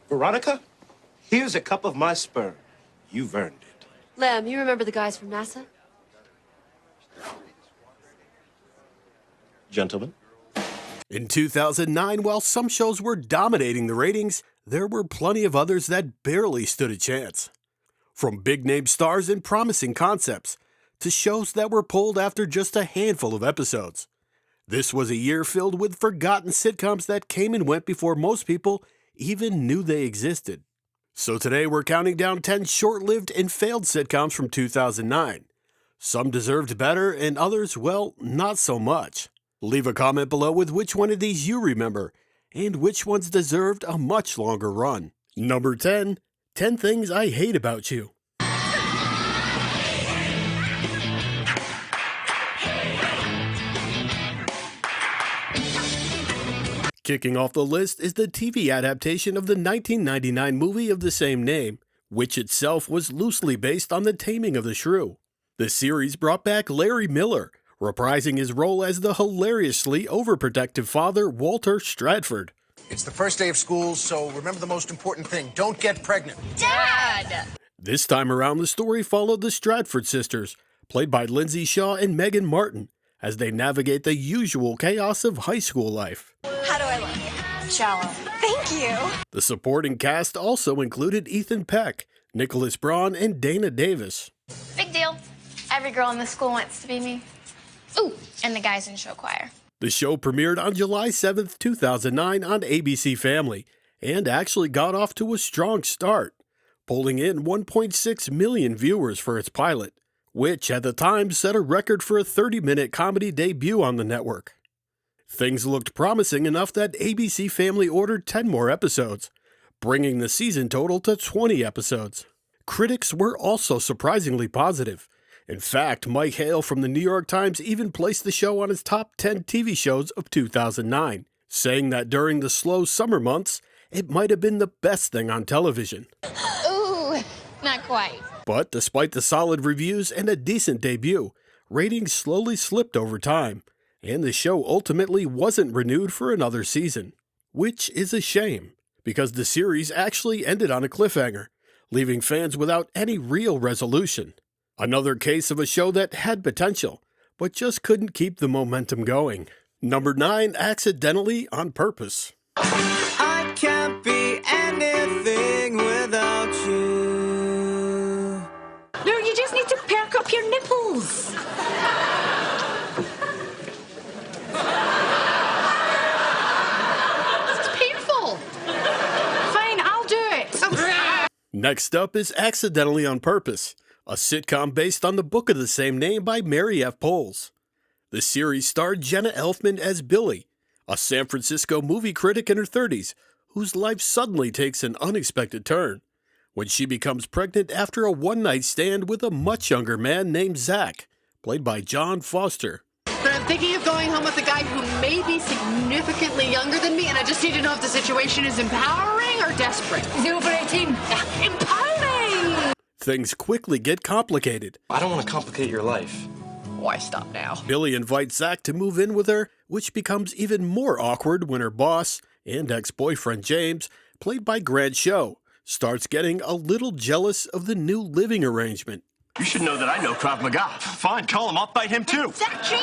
Veronica, here's a cup of my sperm. You've earned it. Lem, you remember the guys from NASA? Gentlemen? In 2009, while some shows were dominating the ratings, there were plenty of others that barely stood a chance. From big-name stars and promising concepts, to shows that were pulled after just a handful of episodes. This was a year filled with forgotten sitcoms that came and went before most people even knew they existed. So today we're counting down 10 short-lived and failed sitcoms from 2009. Some deserved better and others, well, not so much. Leave a comment below with which one of these you remember, and which ones deserved a much longer run. Number 10, 10 Things I Hate About You. Kicking off the list is the TV adaptation of the 1999 movie of the same name, which itself was loosely based on The Taming of the Shrew. The series brought back Larry Miller, reprising his role as the hilariously overprotective father Walter Stratford. It's the first day of school, so remember the most important thing. Don't get pregnant. Dad! This time around, the story followed the Stratford sisters, played by Lindsay Shaw and Megan Martin, as they navigate the usual chaos of high school life. How do I look? Shallow. Thank you. The supporting cast also included Ethan Peck, Nicholas Braun, and Dana Davis. Big deal. Every girl in the school wants to be me. Ooh, and the guys in show choir. The show premiered on July 7th, 2009 on ABC Family, and actually got off to a strong start, pulling in 1.6 million viewers for its pilot, which at the time set a record for a 30-minute comedy debut on the network. Things looked promising enough that ABC Family ordered 10 more episodes, bringing the season total to 20 episodes. Critics were also surprisingly positive. In fact, Mike Hale from the New York Times even placed the show on his top 10 TV shows of 2009, saying that during the slow summer months, it might have been the best thing on television. Ooh, not quite. But despite the solid reviews and a decent debut, ratings slowly slipped over time, and the show ultimately wasn't renewed for another season. Which is a shame, because the series actually ended on a cliffhanger, leaving fans without any real resolution. Another case of a show that had potential, but just couldn't keep the momentum going. Number 9, Accidentally on Purpose. I can't be anything without you. No, you just need to perk up your nipples. It's painful. Fine, I'll do it. Next up is Accidentally on Purpose, a sitcom based on the book of the same name by Mary F. Poles. The series starred Jenna Elfman as Billy, a San Francisco movie critic in her 30s, whose life suddenly takes an unexpected turn when she becomes pregnant after a one-night stand with a much younger man named Zach, played by John Foster. But I'm thinking of going home with a guy who may be significantly younger than me, and I just need to know if the situation is empowering or desperate. Is he over 18? Empowering! Things quickly get complicated. I don't want to complicate your life. Why stop now? Billy invites Zach to move in with her, which becomes even more awkward when her boss and ex-boyfriend James, played by Grant Show, starts getting a little jealous of the new living arrangement. You should know that I know Krav Maga. Fine, call him. I'll fight him too. Zach, James,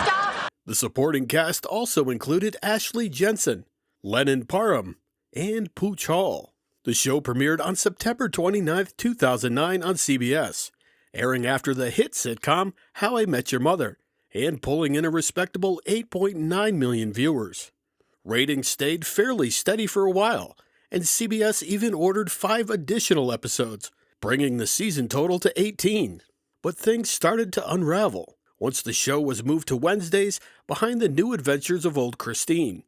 stop! The supporting cast also included Ashley Jensen, Lennon Parham, and Pooch Hall. The show premiered on September 29, 2009 on CBS, airing after the hit sitcom How I Met Your Mother, and pulling in a respectable 8.9 million viewers. Ratings stayed fairly steady for a while, and CBS even ordered 5 additional episodes, bringing the season total to 18. But things started to unravel once the show was moved to Wednesdays behind the new adventures of old Christine.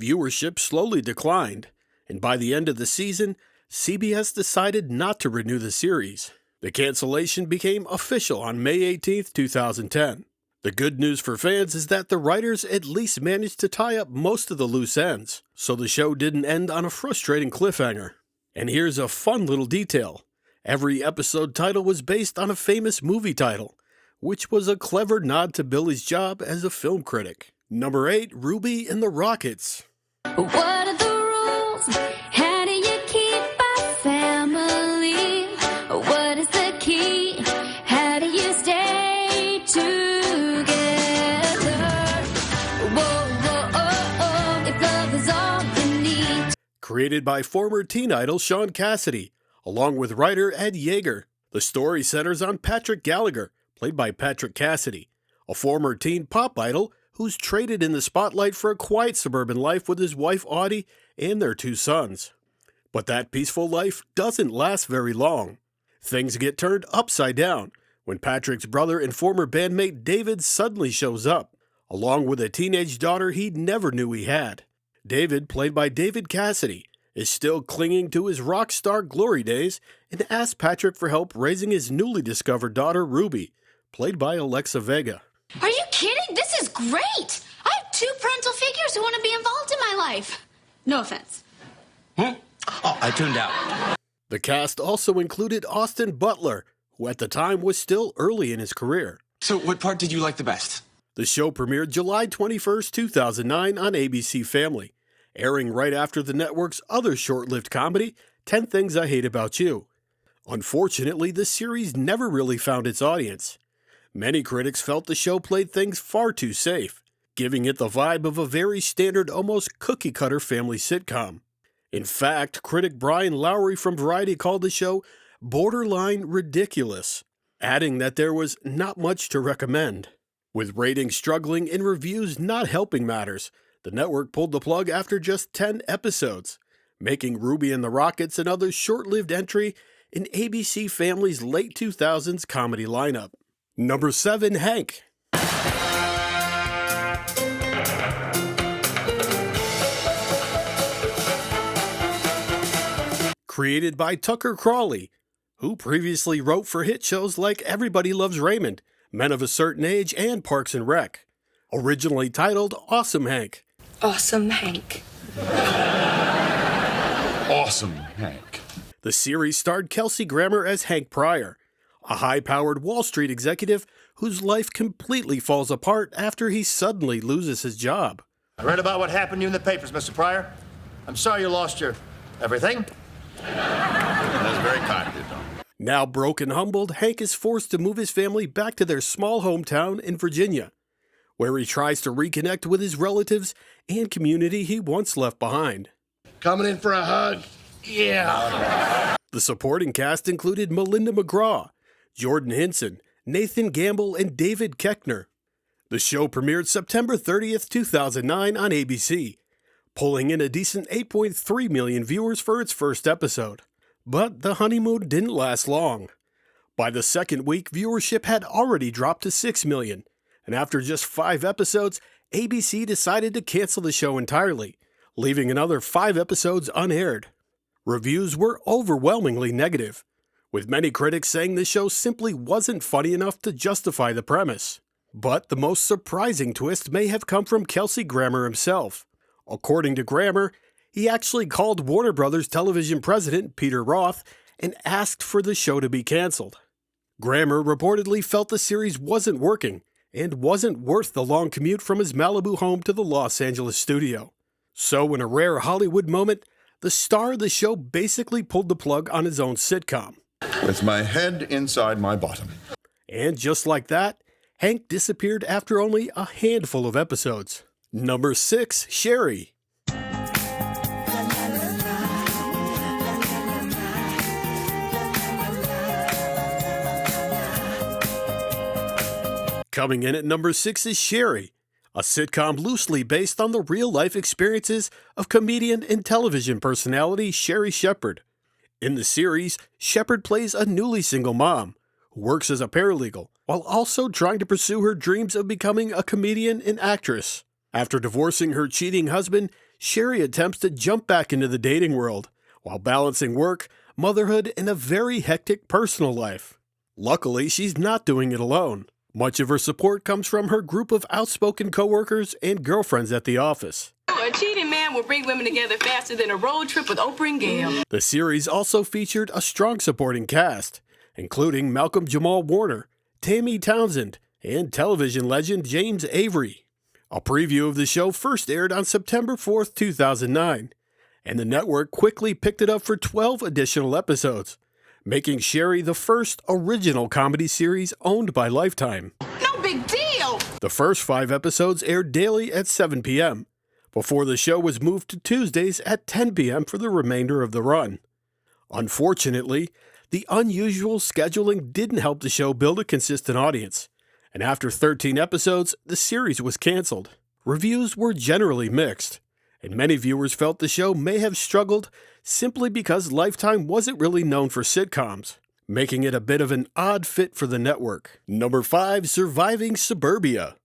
Viewership slowly declined, and by the end of the season, CBS decided not to renew the series. The cancellation became official on May 18, 2010. The good news for fans is that the writers at least managed to tie up most of the loose ends, so the show didn't end on a frustrating cliffhanger. And here's a fun little detail. Every episode title was based on a famous movie title, which was a clever nod to Billy's job as a film critic. Number 8, Ruby and the Rockits. What are the rules? How do you Created by former teen idol Sean Cassidy, along with writer Ed Yeager. The story centers on Patrick Gallagher, played by Patrick Cassidy, a former teen pop idol who's traded in the spotlight for a quiet suburban life with his wife Audie and their 2 sons. But that peaceful life doesn't last very long. Things get turned upside down when Patrick's brother and former bandmate David suddenly shows up, along with a teenage daughter he never knew he had. David, played by David Cassidy, is still clinging to his rock star glory days and asks Patrick for help raising his newly discovered daughter Ruby, played by Alexa Vega. Are you kidding? This is great. I have 2 parental figures who want to be involved in my life. No offense. Oh, I tuned out. The cast also included Austin Butler, who at the time was still early in his career. So what part did you like the best? The show premiered July 21st, 2009 on ABC Family, airing right after the network's other short-lived comedy, 10 Things I Hate About You. Unfortunately, the series never really found its audience. Many critics felt the show played things far too safe, giving it the vibe of a very standard, almost cookie-cutter family sitcom. In fact, critic Brian Lowry from Variety called the show borderline ridiculous, adding that there was not much to recommend. With ratings struggling and reviews not helping matters, the network pulled the plug after just 10 episodes, making Ruby and the Rockits another short-lived entry in ABC Family's late 2000s comedy lineup. Number 7, Hank. Created by Tucker Crawley, who previously wrote for hit shows like Everybody Loves Raymond, Men of a Certain Age, and Parks and Rec. Originally titled Awesome Hank. Awesome Hank. Awesome Hank. The series starred Kelsey Grammer as Hank Pryor, a high-powered Wall Street executive whose life completely falls apart after he suddenly loses his job. I read about what happened to you in the papers, Mr. Pryor. I'm sorry you lost your everything. That's very kind of you, Tom. Now broke and humbled, Hank is forced to move his family back to their small hometown in Virginia, where he tries to reconnect with his relatives and community he once left behind. Coming in for a hug? Yeah. The supporting cast included Melinda McGraw, Jordan Hinson, Nathan Gamble, and David Koechner. The show premiered September 30th, 2009 on ABC, pulling in a decent 8.3 million viewers for its first episode. But the honeymoon didn't last long. By the second week, viewership had already dropped to 6 million, and after just 5 episodes, ABC decided to cancel the show entirely, leaving another 5 episodes unaired. Reviews were overwhelmingly negative, with many critics saying the show simply wasn't funny enough to justify the premise. But the most surprising twist may have come from Kelsey Grammer himself. According to Grammer, he actually called Warner Brothers television president Peter Roth and asked for the show to be canceled. Grammer reportedly felt the series wasn't working and wasn't worth the long commute from his Malibu home to the Los Angeles studio. So in a rare Hollywood moment, the star of the show basically pulled the plug on his own sitcom. With my head inside my bottom. And just like that, Hank disappeared after only a handful of episodes. Number 6, Sherri. Coming in at number 6 is Sherri, a sitcom loosely based on the real-life experiences of comedian and television personality Sherri Shepherd. In the series, Shepherd plays a newly single mom who works as a paralegal while also trying to pursue her dreams of becoming a comedian and actress. After divorcing her cheating husband, Sherri attempts to jump back into the dating world while balancing work, motherhood, and a very hectic personal life. Luckily, she's not doing it alone. Much of her support comes from her group of outspoken coworkers and girlfriends at the office. A cheating man will bring women together faster than a road trip with Oprah and Gail. The series also featured a strong supporting cast, including Malcolm Jamal Warner, Tammy Townsend, and television legend James Avery. A preview of the show first aired on September 4th, 2009, and the network quickly picked it up for 12 additional episodes, making Sherri the first original comedy series owned by Lifetime. No big deal. The first 5 episodes aired daily at 7 p.m., before the show was moved to Tuesdays at 10 p.m. for the remainder of the run. Unfortunately, the unusual scheduling didn't help the show build a consistent audience, and after 13 episodes, the series was canceled. Reviews were generally mixed, and many viewers felt the show may have struggled simply because Lifetime wasn't really known for sitcoms, making it a bit of an odd fit for the network. Number 5, Surviving Suburbia.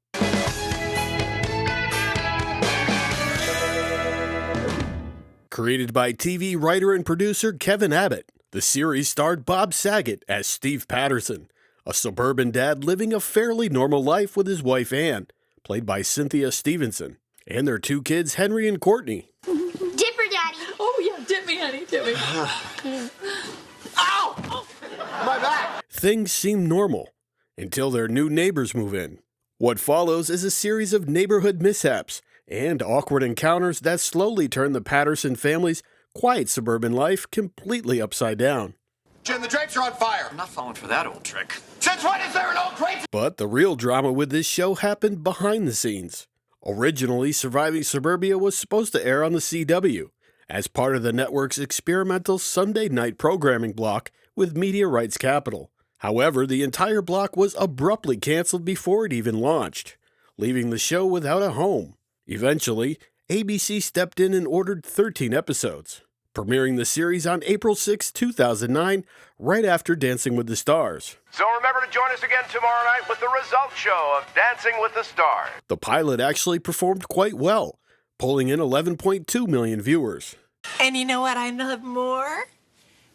Created by TV writer and producer Kevin Abbott, the series starred Bob Saget as Steve Patterson, a suburban dad living a fairly normal life with his wife Ann, played by Cynthia Stevenson, and their 2 kids Henry and Courtney. Dipper Daddy. Oh, yeah, dip me, honey, dip me. Ow! My back! Things seem normal until their new neighbors move in. What follows is a series of neighborhood mishaps and awkward encounters that slowly turn the Patterson family's quiet suburban life completely upside down. Jim, the drapes are on fire. I'm not falling for that old trick. Since when is there an old drape? But the real drama with this show happened behind the scenes. Originally, Surviving Suburbia was supposed to air on the CW as part of the network's experimental Sunday night programming block with Media Rights Capital. However, the entire block was abruptly canceled before it even launched, leaving the show without a home. Eventually, ABC stepped in and ordered 13 episodes, premiering the series on April 6, 2009, right after Dancing with the Stars. So remember to join us again tomorrow night with the results show of Dancing with the Stars. The pilot actually performed quite well, pulling in 11.2 million viewers. And you know what I love more?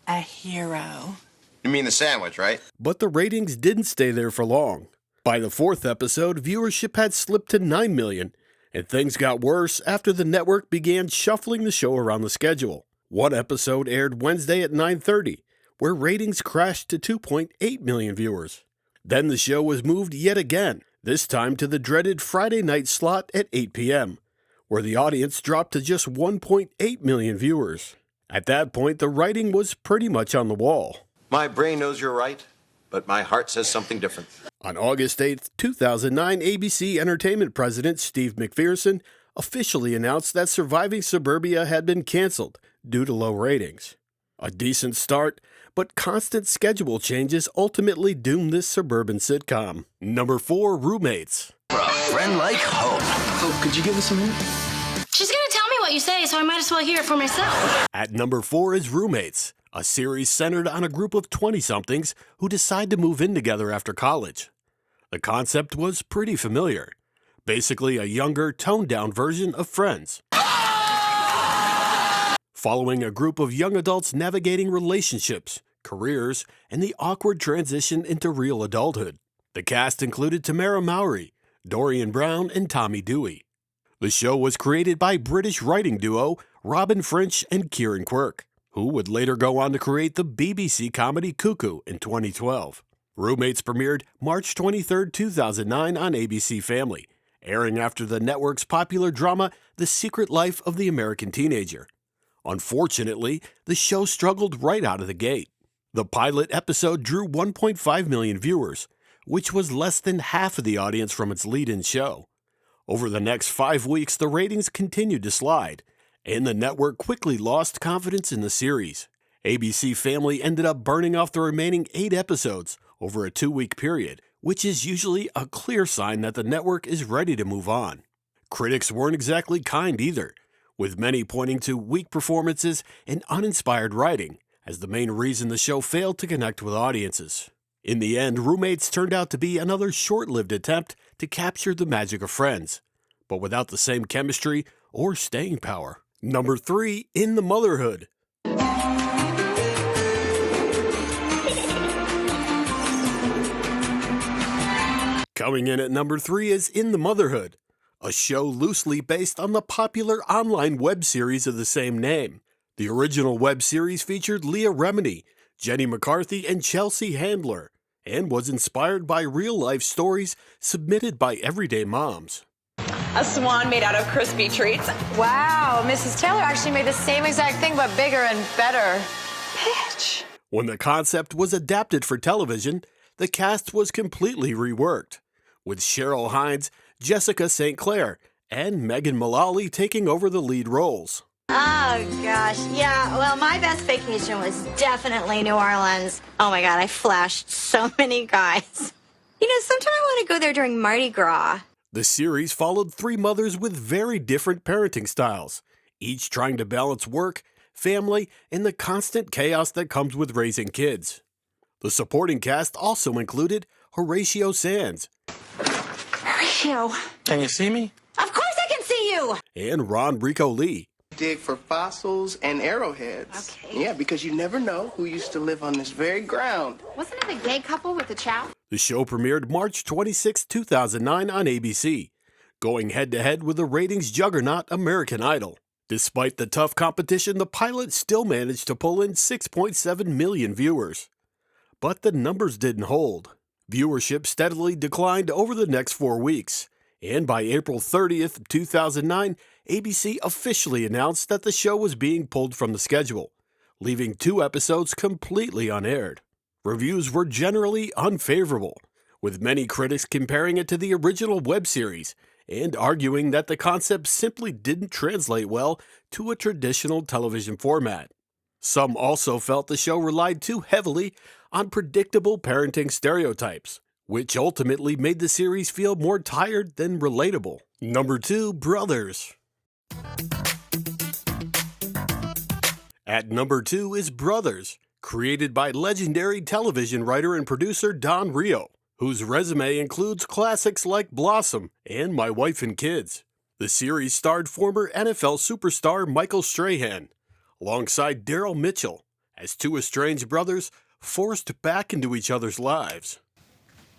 A hero. You mean the sandwich, right? But the ratings didn't stay there for long. By the 4th episode, viewership had slipped to 9 million, and things got worse after the network began shuffling the show around the schedule. One episode aired Wednesday at 9:30, where ratings crashed to 2.8 million viewers. Then the show was moved yet again, this time to the dreaded Friday night slot at 8 p.m., where the audience dropped to just 1.8 million viewers. At that point, the writing was pretty much on the wall. My brain knows you're right, but my heart says something different. On August 8, 2009, ABC Entertainment President Steve McPherson officially announced that Surviving Suburbia had been canceled due to low ratings. A decent start, but constant schedule changes ultimately doomed this suburban sitcom. Number 4, Roommates. For a friend like Hope. Hope, could you give us a minute? She's gonna tell me what you say, so I might as well hear it for myself. At number 4 is Roommates, a series centered on a group of 20-somethings who decide to move in together after college. The concept was pretty familiar. Basically a younger, toned-down version of Friends. Following a group of young adults navigating relationships, careers, and the awkward transition into real adulthood. The cast included Tamara Mowry, Dorian Brown, and Tommy Dewey. The show was created by British writing duo Robin French and Kieran Quirk, who would later go on to create the BBC comedy Cuckoo in 2012. Roommates premiered March 23, 2009 on ABC Family, airing after the network's popular drama The Secret Life of the American Teenager. Unfortunately, the show struggled right out of the gate. The pilot episode drew 1.5 million viewers, which was less than half of the audience from its lead-in show. Over the next 5 weeks, the ratings continued to slide, and the network quickly lost confidence in the series. ABC Family ended up burning off the remaining 8 episodes over a 2-week period, which is usually a clear sign that the network is ready to move on. Critics weren't exactly kind either, with many pointing to weak performances and uninspired writing as the main reason the show failed to connect with audiences. In the end, Roommates turned out to be another short-lived attempt to capture the magic of Friends, but without the same chemistry or staying power. Number 3, In the Motherhood. Coming in at number 3 is In the Motherhood, a show loosely based on the popular online web series of the same name. The original web series featured Leah Remini, Jenny McCarthy, and Chelsea Handler, and was inspired by real-life stories submitted by everyday moms. A swan made out of crispy treats. Wow, Mrs. Taylor actually made the same exact thing, but bigger and better. Bitch. When the concept was adapted for television, the cast was completely reworked, with Cheryl Hines, Jessica St. Clair, and Megan Mullally taking over the lead roles. Oh, gosh. Yeah, well, my best vacation was definitely New Orleans. Oh, my God, I flashed so many guys. You know, sometime I want to go there during Mardi Gras. The series followed three mothers with very different parenting styles, each trying to balance work, family, and the constant chaos that comes with raising kids. The supporting cast also included Horatio Sands. Horatio. Can you see me? Of course I can see you! And Ron Rico Lee. Dig for fossils and arrowheads. Okay. Yeah, because you never know who used to live on this very ground. Wasn't it the gay couple with the chow? The show premiered March 26, 2009 on ABC, going head-to-head with the ratings juggernaut American Idol. Despite the tough competition, the pilot still managed to pull in 6.7 million viewers. But the numbers didn't hold. Viewership steadily declined over the next 4 weeks, and by April 30th, 2009, ABC officially announced that the show was being pulled from the schedule, leaving 2 episodes completely unaired. Reviews were generally unfavorable, with many critics comparing it to the original web series and arguing that the concept simply didn't translate well to a traditional television format. Some also felt the show relied too heavily on predictable parenting stereotypes, which ultimately made the series feel more tired than relatable. Number 2, Brothers. At number 2 is Brothers, created by legendary television writer and producer Don Rio, whose resume includes classics like Blossom and My Wife and Kids. The series starred former NFL superstar Michael Strahan, alongside Daryl Mitchell, as 2 estranged brothers forced back into each other's lives.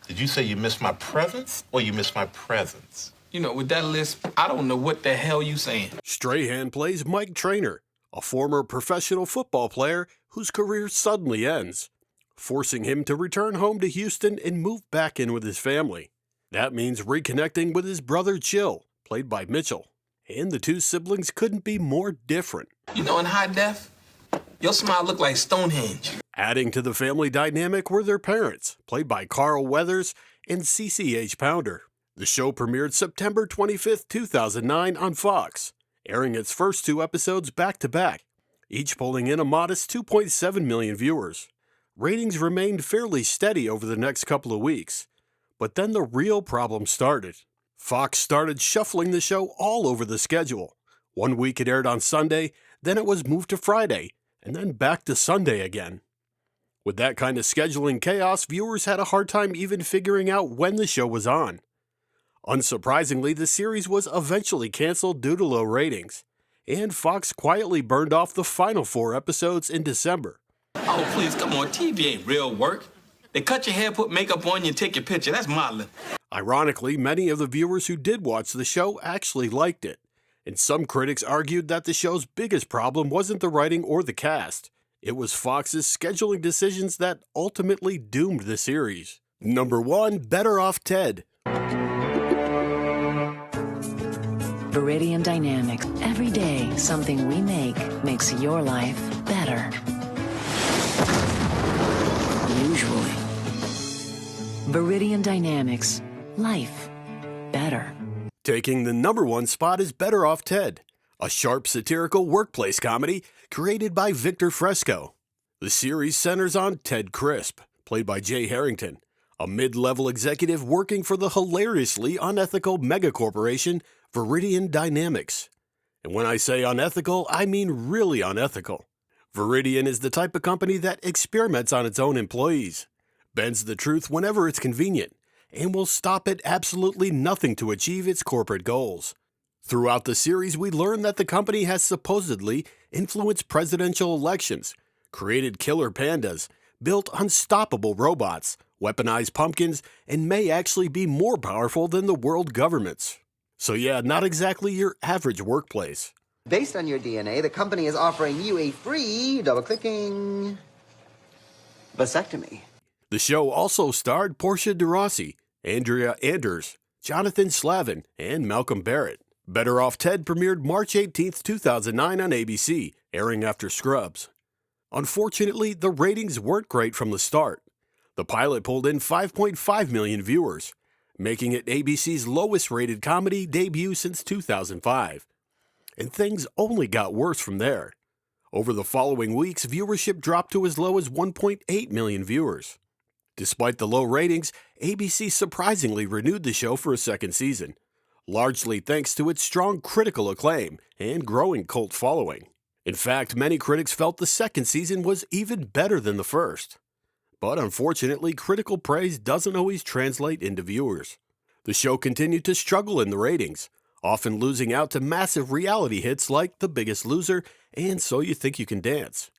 Did you say you miss my presence or you miss my presence? You know, with that lisp, I don't know what the hell you saying. Strahan plays Mike Trainer, a former professional football player whose career suddenly ends, forcing him to return home to Houston and move back in with his family. That means reconnecting with his brother Jill, played by Mitchell, and the 2 siblings couldn't be more different. You know, in high def, your smile look like Stonehenge. Adding to the family dynamic were their parents, played by Carl Weathers and CCH Pounder. The show premiered September 25, 2009 on Fox, airing its first 2 episodes back-to-back, each pulling in a modest 2.7 million viewers. Ratings remained fairly steady over the next couple of weeks, but then the real problem started. Fox started shuffling the show all over the schedule. 1 week it aired on Sunday, then it was moved to Friday, and then back to Sunday again. With that kind of scheduling chaos, viewers had a hard time even figuring out when the show was on. Unsurprisingly, the series was eventually canceled due to low ratings, and Fox quietly burned off the final 4 episodes in December. Oh, please, come on, TV ain't real work. They cut your hair, put makeup on you, and take your picture. That's modeling. Ironically, many of the viewers who did watch the show actually liked it, and some critics argued that the show's biggest problem wasn't the writing or the cast. It was Fox's scheduling decisions that ultimately doomed the series. Number 1, Better Off Ted. Viridian Dynamics. Every day, something we make makes your life better. Usually. Viridian Dynamics. Life better. Taking the number 1 spot is Better Off Ted, a sharp satirical workplace comedy created by Victor Fresco. The series centers on Ted Crisp, played by Jay Harrington, a mid-level executive working for the hilariously unethical megacorporation Viridian Dynamics. And when I say unethical, I mean really unethical. Viridian is the type of company that experiments on its own employees, bends the truth whenever it's convenient, and will stop at absolutely nothing to achieve its corporate goals. Throughout the series, we learn that the company has supposedly influenced presidential elections, created killer pandas, built unstoppable robots, weaponized pumpkins, and may actually be more powerful than the world governments. So yeah, not exactly your average workplace. Based on your DNA, the company is offering you a free, double-clicking, vasectomy. The show also starred Portia de Rossi, Andrea Anders, Jonathan Slavin, and Malcolm Barrett. Better Off Ted premiered March 18, 2009 on ABC, airing after Scrubs. Unfortunately, the ratings weren't great from the start. The pilot pulled in 5.5 million viewers, making it ABC's lowest-rated comedy debut since 2005. And things only got worse from there. Over the following weeks, viewership dropped to as low as 1.8 million viewers. Despite the low ratings, ABC surprisingly renewed the show for a second season, largely thanks to its strong critical acclaim and growing cult following. In fact, many critics felt the second season was even better than the first. But unfortunately, critical praise doesn't always translate into viewers. The show continued to struggle in the ratings, often losing out to massive reality hits like The Biggest Loser and So You Think You Can Dance.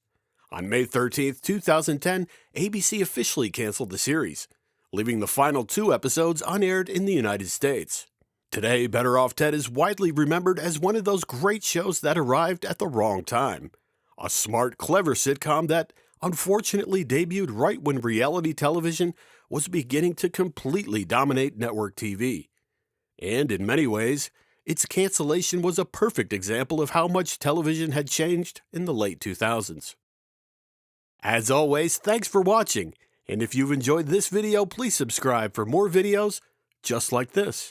On May 13, 2010, ABC officially canceled the series, leaving the final 2 episodes unaired in the United States. Today, Better Off Ted is widely remembered as one of those great shows that arrived at the wrong time. A smart, clever sitcom that unfortunately debuted right when reality television was beginning to completely dominate network TV. And in many ways, its cancellation was a perfect example of how much television had changed in the late 2000s. As always, thanks for watching, and if you've enjoyed this video, please subscribe for more videos just like this.